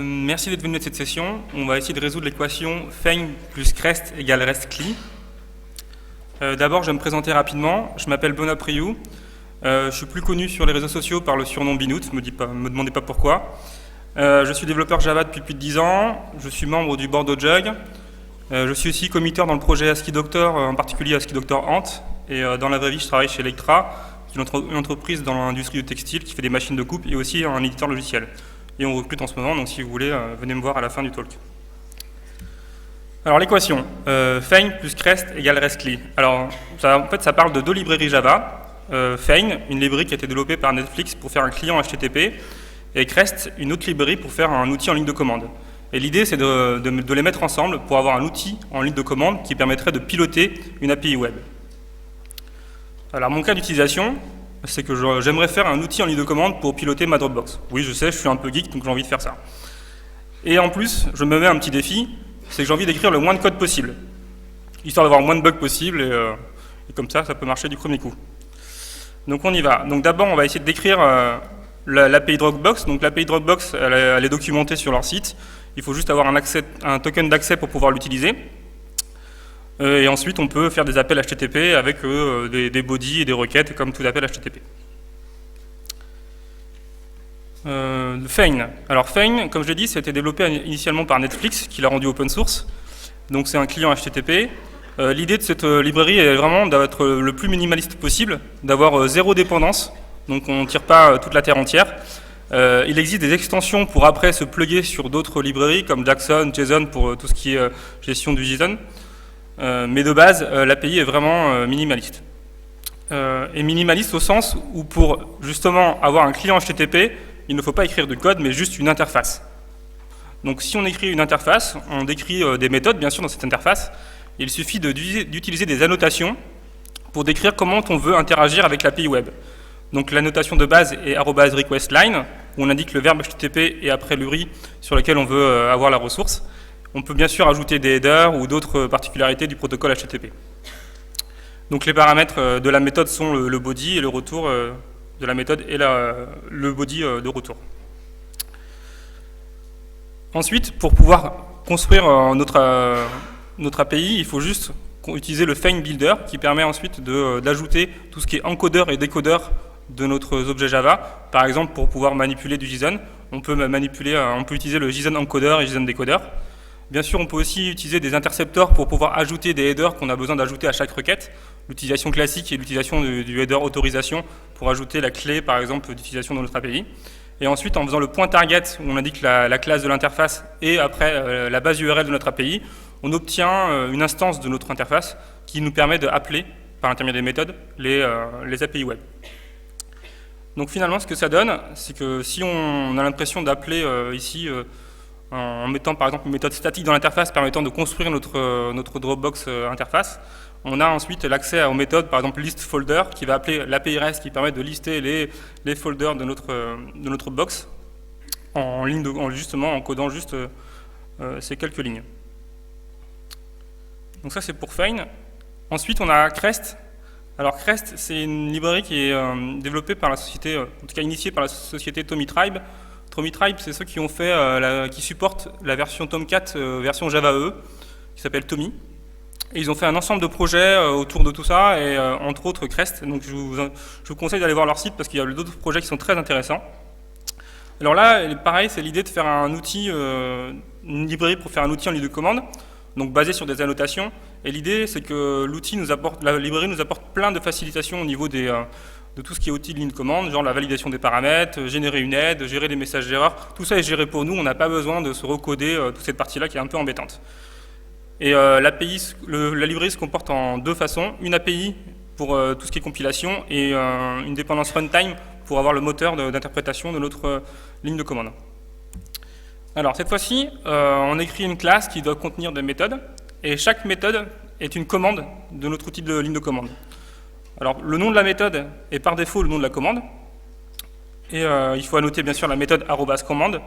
Merci d'être venu à cette session. On va essayer de résoudre l'équation feign plus crest égale rest-cli. D'abord, je vais me présenter rapidement. Je m'appelle Benoît Priou. Je suis plus connu sur les réseaux sociaux par le surnom Binout, me demandez pas pourquoi. Je suis développeur Java depuis plus de 10 ans. Je suis membre du board Jug. Je suis aussi committeur dans le projet ASCII Doctor, en particulier ASCII Doctor Ant. Et dans la vraie vie, je travaille chez Electra, qui est une entreprise dans l'industrie du textile qui fait des machines de coupe et aussi un éditeur logiciel. Et on recrute en ce moment, donc si vous voulez, venez me voir à la fin du talk. Alors l'équation, feign plus crest égale rest-cli. Alors en fait ça parle de deux librairies Java. Feign, une librairie qui a été développée par Netflix pour faire un client HTTP, et crest, une autre librairie pour faire un outil en ligne de commande. Et l'idée c'est de les mettre ensemble pour avoir un outil en ligne de commande qui permettrait de piloter une API web. Alors mon cas d'utilisation, c'est que j'aimerais faire un outil en ligne de commande pour piloter ma Dropbox. Oui, je sais, je suis un peu geek, donc j'ai envie de faire ça. Et en plus, je me mets un petit défi, c'est que j'ai envie d'écrire le moins de code possible, histoire d'avoir le moins de bugs possible, et comme ça peut marcher du premier coup. Donc on y va. Donc d'abord, on va essayer de décrire l'API Dropbox. Donc l'API Dropbox, elle est documentée sur leur site. Il faut juste avoir un token d'accès pour pouvoir l'utiliser. Et ensuite, on peut faire des appels HTTP avec des bodies et des requêtes, comme tout appel HTTP. Feign. Alors Feign, comme je l'ai dit, ça a été développé initialement par Netflix, qui l'a rendu open source. Donc c'est un client HTTP. L'idée de cette librairie est vraiment d'être le plus minimaliste possible, d'avoir zéro dépendance. Donc on ne tire pas toute la terre entière. Il existe des extensions pour après se plugger sur d'autres librairies, comme Jackson, JSON pour tout ce qui est gestion du JSON. Mais de base, l'API est vraiment minimaliste. Et minimaliste au sens où pour justement avoir un client HTTP, il ne faut pas écrire de code, mais juste une interface. Donc si on écrit une interface, on décrit des méthodes, bien sûr, dans cette interface. Il suffit d'utiliser des annotations pour décrire comment on veut interagir avec l'API web. Donc l'annotation de base est @requestLine, où on indique le verbe HTTP et après l'URI sur lequel on veut avoir la ressource. On peut bien sûr ajouter des headers ou d'autres particularités du protocole HTTP. Donc les paramètres de la méthode sont le body et le retour de la méthode et le body de retour. Ensuite, pour pouvoir construire notre API, il faut juste utiliser le Feign Builder qui permet ensuite d'ajouter tout ce qui est encodeur et décodeur de notre objet Java. Par exemple, pour pouvoir manipuler du JSON, on peut utiliser le JSON encodeur et JSON décodeur. Bien sûr, on peut aussi utiliser des intercepteurs pour pouvoir ajouter des headers qu'on a besoin d'ajouter à chaque requête. L'utilisation classique est l'utilisation du header autorisation pour ajouter la clé, par exemple, d'utilisation de notre API. Et ensuite, en faisant le point target, où on indique la classe de l'interface et après la base URL de notre API, on obtient une instance de notre interface qui nous permet d'appeler, par l'intermédiaire des méthodes, les API web. Donc finalement, ce que ça donne, c'est que si on a l'impression d'appeler ici en mettant par exemple une méthode statique dans l'interface permettant de construire notre Dropbox interface, on a ensuite l'accès aux méthodes, par exemple list folder, qui va appeler l'API REST qui permet de lister les folders de notre box en codant juste ces quelques lignes. Donc ça c'est pour Feign. Ensuite on a Crest. Alors Crest, c'est une librairie qui est développée par la société, en tout cas initiée par la société Tommy Tribe. Tommy Tribe, c'est ceux qui ont fait, qui supportent la version Tomcat, version Java EE, qui s'appelle Tommy. Et ils ont fait un ensemble de projets autour de tout ça, et entre autres Crest. Donc je vous conseille d'aller voir leur site parce qu'il y a d'autres projets qui sont très intéressants. Alors là, pareil, c'est l'idée de faire un outil, une librairie pour faire un outil en ligne de commande, donc basé sur des annotations. Et l'idée, c'est que la librairie nous apporte plein de facilitations au niveau de tout ce qui est outils de ligne de commande, genre la validation des paramètres, générer une aide, gérer des messages d'erreur. Tout ça est géré pour nous, on n'a pas besoin de se recoder toute cette partie-là qui est un peu embêtante. Et la librairie se comporte en deux façons. Une API pour tout ce qui est compilation et une dépendance runtime pour avoir le moteur d'interprétation de notre ligne de commande. Alors cette fois-ci, on écrit une classe qui doit contenir des méthodes et chaque méthode est une commande de notre outil de ligne de commande. Alors le nom de la méthode est par défaut le nom de la commande et il faut annoter bien sûr la méthode @commande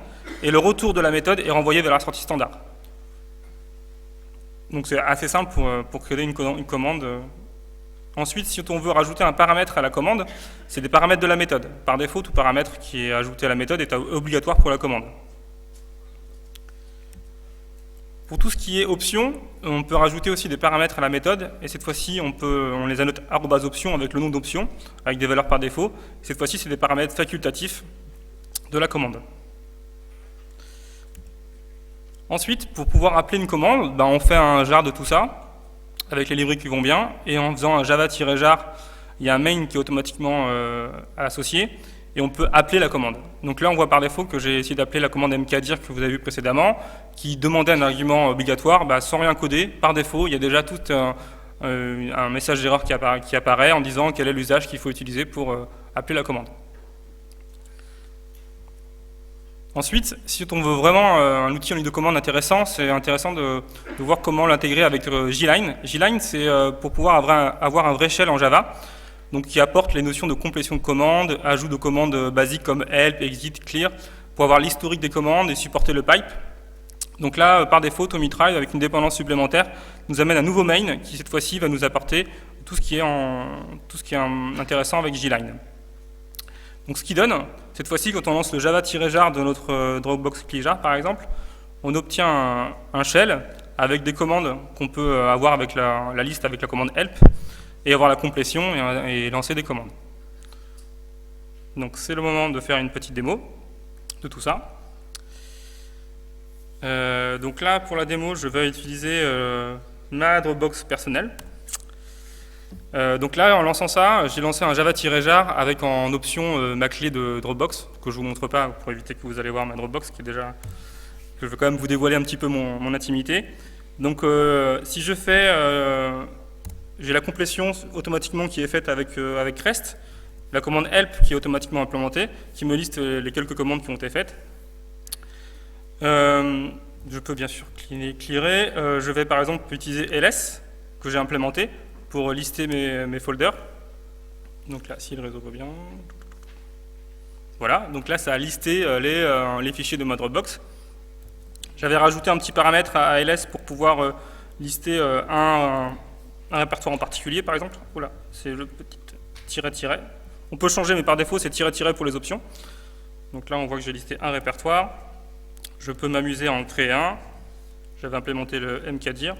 et le retour de la méthode est renvoyé vers la sortie standard. Donc c'est assez simple pour créer une commande. Ensuite, si on veut rajouter un paramètre à la commande, c'est des paramètres de la méthode. Par défaut, tout paramètre qui est ajouté à la méthode est obligatoire pour la commande. Pour tout ce qui est options, on peut rajouter aussi des paramètres à la méthode, et cette fois-ci, on les annote @options avec le nom d'option, avec des valeurs par défaut. Cette fois-ci, c'est des paramètres facultatifs de la commande. Ensuite, pour pouvoir appeler une commande, on fait un jar de tout ça, avec les librairies qui vont bien, et en faisant un java-jar, il y a un main qui est automatiquement associé, et on peut appeler la commande. Donc là, on voit par défaut que j'ai essayé d'appeler la commande mkdir que vous avez vu précédemment, qui demandait un argument obligatoire, sans rien coder. Par défaut, il y a déjà tout un message d'erreur qui apparaît en disant quel est l'usage qu'il faut utiliser pour appeler la commande. Ensuite, si on veut vraiment un outil en ligne de commande intéressant, c'est intéressant de voir comment l'intégrer avec Gline. Gline, c'est pour pouvoir avoir un vrai shell en Java, donc qui apporte les notions de complétion de commandes, ajout de commandes basiques comme help, exit, clear, pour avoir l'historique des commandes et supporter le pipe. Donc là, par défaut, Tomitribe, avec une dépendance supplémentaire, nous amène un nouveau main qui, cette fois-ci, va nous apporter tout ce qui est intéressant avec Gline. Donc ce qui donne, cette fois-ci, quand on lance le java-jar de notre Dropbox CliJar, par exemple, on obtient un shell avec des commandes qu'on peut avoir avec la liste avec la commande help, et avoir la complétion et lancer des commandes. Donc c'est le moment de faire une petite démo de tout ça. Donc là, pour la démo, je vais utiliser ma Dropbox personnelle. Donc là, en lançant ça, j'ai lancé un java-jar avec en option ma clé de Dropbox, que je ne vous montre pas pour éviter que vous allez voir ma Dropbox, qui est déjà... Je veux quand même vous dévoiler un petit peu mon intimité. Donc si je fais... j'ai la complétion automatiquement qui est faite avec REST, la commande help qui est automatiquement implémentée, qui me liste les quelques commandes qui ont été faites. Je peux bien sûr clearer. Je vais par exemple utiliser ls, que j'ai implémenté, pour lister mes folders. Donc là, si le réseau va bien... Voilà, donc là, ça a listé les fichiers de ma Dropbox. J'avais rajouté un petit paramètre à ls pour pouvoir lister un répertoire en particulier, par exemple. Voilà, c'est le petit tiret-tiret. On peut changer, mais par défaut, c'est tiret-tiret pour les options. Donc là, on voit que j'ai listé un répertoire. Je peux m'amuser à en créer un. J'avais implémenté le mkdir.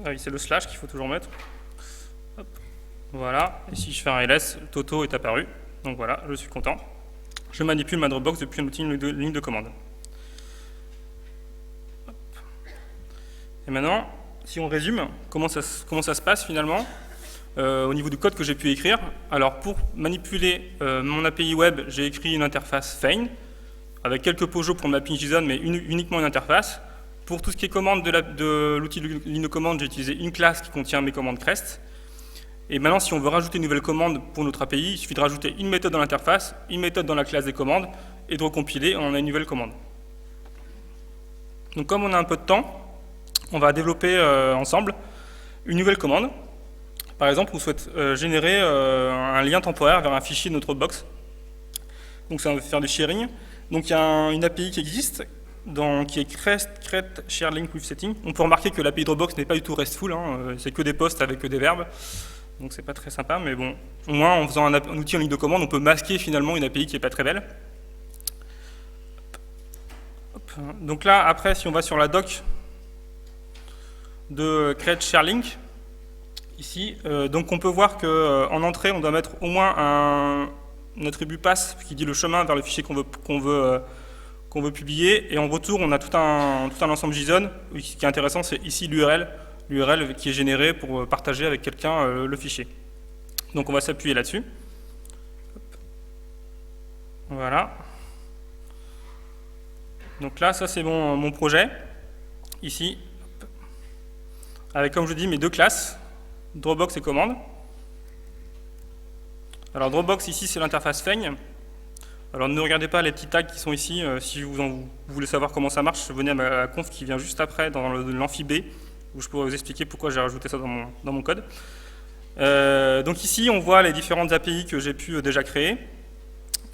Ah oui, c'est le slash qu'il faut toujours mettre. Hop. Voilà, et si je fais un ls, Toto est apparu. Donc voilà, je suis content. Je manipule ma Dropbox depuis un outil ligne de commande. Hop. Et maintenant, si on résume, comment ça se passe finalement au niveau du code que j'ai pu écrire. Alors pour manipuler mon API web, j'ai écrit une interface Feign, avec quelques POJO pour le mapping JSON, mais uniquement une interface. Pour tout ce qui est commande de l'outil de ligne de commande, j'ai utilisé une classe qui contient mes commandes Crest. Et maintenant, si on veut rajouter une nouvelle commande pour notre API, il suffit de rajouter une méthode dans l'interface, une méthode dans la classe des commandes, et de recompiler, on a une nouvelle commande. Donc comme on a un peu de temps, on va développer ensemble une nouvelle commande. Par exemple, on souhaite générer un lien temporaire vers un fichier de notre Dropbox. Donc ça va faire du sharing. Donc il y a une API qui existe, qui est create share link with setting. On peut remarquer que l'API Dropbox n'est pas du tout RESTful, c'est que des posts avec des verbes. Donc c'est pas très sympa, mais bon, au moins en faisant un outil en ligne de commande, on peut masquer finalement une API qui n'est pas très belle. Hop. Donc là, après, si on va sur la doc de create share link, ici, donc on peut voir qu'en entrée, on doit mettre au moins un attribut pass qui dit le chemin vers le fichier qu'on veut publier, et en retour, on a tout un ensemble JSON. Ce qui est intéressant, c'est ici l'URL qui est généré pour partager avec quelqu'un le fichier. Donc on va s'appuyer là-dessus. Voilà. Donc là, ça c'est mon projet, ici, avec, comme je dis, mes deux classes, Dropbox et commande. Alors Dropbox, ici, c'est l'interface Feign. Alors ne regardez pas les petits tags qui sont ici, si vous voulez savoir comment ça marche, venez à ma conf qui vient juste après, dans l'amphi B, où je pourrais vous expliquer pourquoi j'ai rajouté ça dans mon code. Donc ici, on voit les différentes API que j'ai pu déjà créer.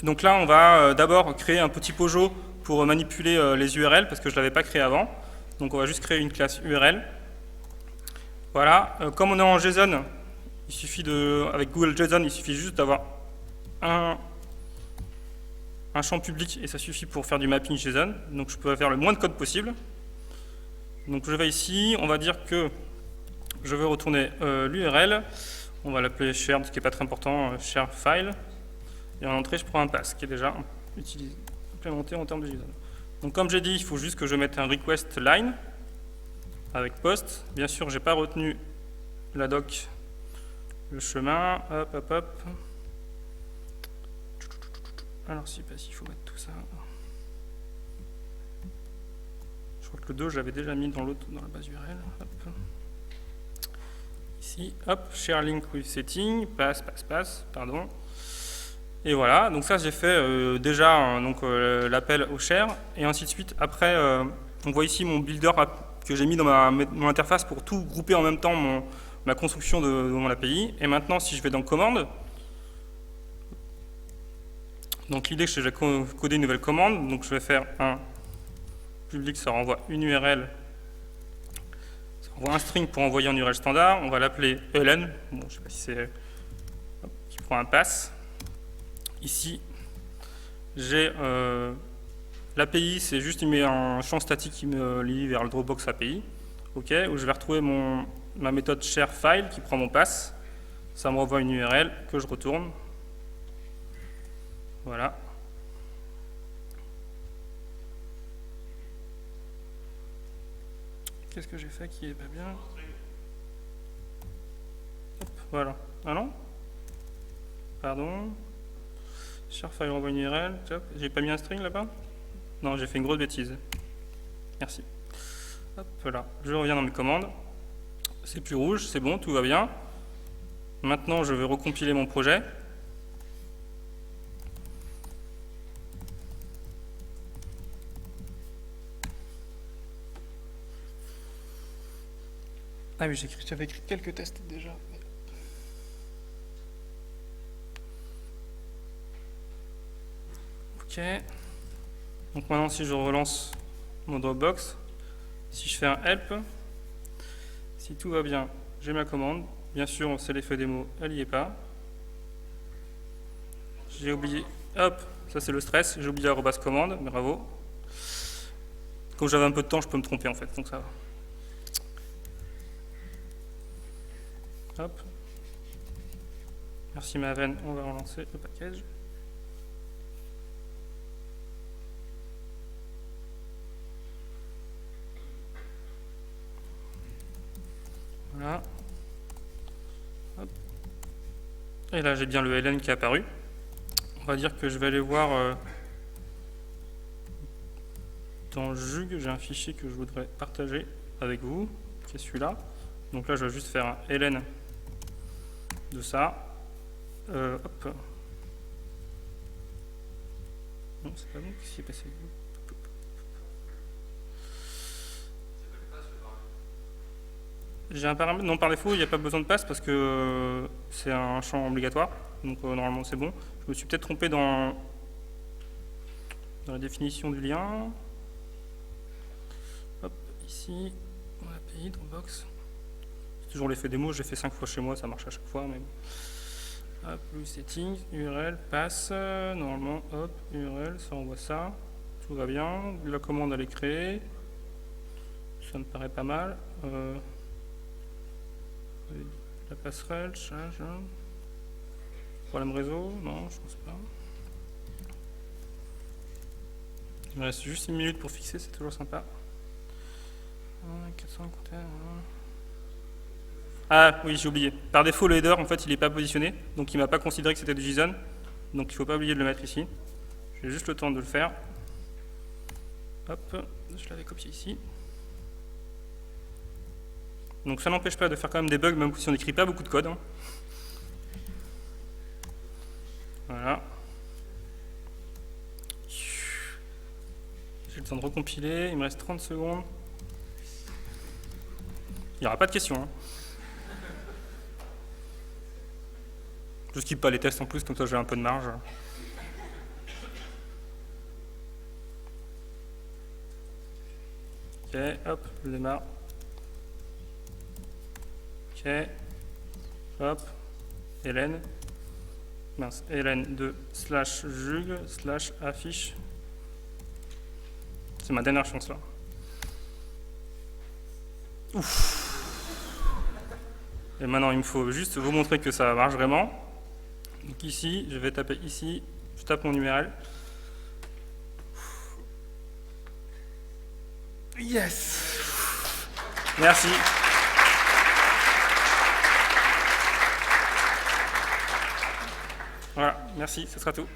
Donc là, on va d'abord créer un petit POJO pour manipuler les URL, parce que je ne l'avais pas créé avant. Donc on va juste créer une classe URL. Voilà, comme on est en JSON, avec Google JSON, il suffit juste d'avoir un un champ public et ça suffit pour faire du mapping JSON. Donc je peux faire le moins de code possible. Donc je vais ici, on va dire que je veux retourner l'URL. On va l'appeler shared, ce qui n'est pas très important, share file. Et en entrée, je prends un pass qui est déjà implémenté en termes de JSON. Donc comme j'ai dit, il faut juste que je mette un request line avec post. Bien sûr, je n'ai pas retenu la doc, le chemin. Hop, hop, hop. Alors, si, il faut mettre tout ça. Je crois que le 2, j'avais déjà mis dans l'autre, dans la base URL. Hop. Ici, hop, share link with setting, pass, pardon. Et voilà, donc ça j'ai fait déjà l'appel au share, et ainsi de suite. Après, on voit ici mon builder que j'ai mis dans mon interface pour tout grouper en même temps ma construction de mon API. Et maintenant, si je vais dans commande, donc l'idée c'est que je vais coder une nouvelle commande, donc je vais faire un public, ça renvoie une URL, ça renvoie un string pour envoyer en URL standard, on va l'appeler ln, bon, je ne sais pas si c'est, qui prend un pass. Ici, j'ai l'API, c'est juste il met un champ statique qui me lie vers le Dropbox API, ok, où je vais retrouver ma méthode share file qui prend mon pass, ça me renvoie une URL que je retourne. Voilà. Qu'est-ce que j'ai fait qui est pas bien? Hop, voilà. Ah non? Pardon. Share file renvoie une URL. J'ai pas mis un string là-bas? Non, j'ai fait une grosse bêtise. Merci. Hop là. Je reviens dans mes commandes. C'est plus rouge, c'est bon, tout va bien. Maintenant, je vais recompiler mon projet. Ah oui, j'avais écrit quelques tests déjà. Ok. Donc maintenant, si je relance mon Dropbox, si je fais un help, si tout va bien, j'ai ma commande. Bien sûr, c'est l'effet démo, elle n'y est pas. J'ai oublié, hop, ça c'est le stress, j'ai oublié l'arrobas commande, bravo. Comme j'avais un peu de temps, je peux me tromper en fait, donc ça va. Hop. Merci Maven, on va relancer le package. Voilà. Hop. Et là j'ai bien le ln qui est apparu. On va dire que je vais aller voir dans Jug, j'ai un fichier que je voudrais partager avec vous, qui est celui-là. Donc là je vais juste faire un ln de ça. Hop. Non, c'est pas bon, qu'est-ce qui est passé? J'ai un paramètre, non par défaut il n'y a pas besoin de passe parce que c'est un champ obligatoire, donc normalement c'est bon. Je me suis peut-être trompé dans la définition du lien. Hop, ici, mon API, Dropbox. C'est toujours l'effet démo, j'ai fait 5 fois chez moi, ça marche à chaque fois. Mais bon. Hop, settings, URL, passe, normalement, hop, URL, ça envoie ça, tout va bien. La commande elle est créée, ça me paraît pas mal. La passerelle, charge. Problème réseau? Non, je pense pas. Il me reste juste 1 minute pour fixer, c'est toujours sympa. 451. Ah oui, j'ai oublié. Par défaut, le header, en fait, il n'est pas positionné, donc il ne m'a pas considéré que c'était du JSON. Donc il ne faut pas oublier de le mettre ici. J'ai juste le temps de le faire. Hop, je l'avais copié ici. Donc ça n'empêche pas de faire quand même des bugs, même si on n'écrit pas beaucoup de code. Hein. Voilà. J'ai le temps de recompiler, il me reste 30 secondes. Il n'y aura pas de questions. Hein. Je skip pas les tests en plus, comme ça j'ai un peu de marge. Ok, hop, je démarre. Ok, hop, Hélène. mince, ln2/jug/affiche. C'est ma dernière chance là. Ouf. Et maintenant, il me faut juste vous montrer que ça marche vraiment. Donc ici, je vais taper ici, je tape mon URL. Yes. Merci. Voilà, merci, ce sera tout.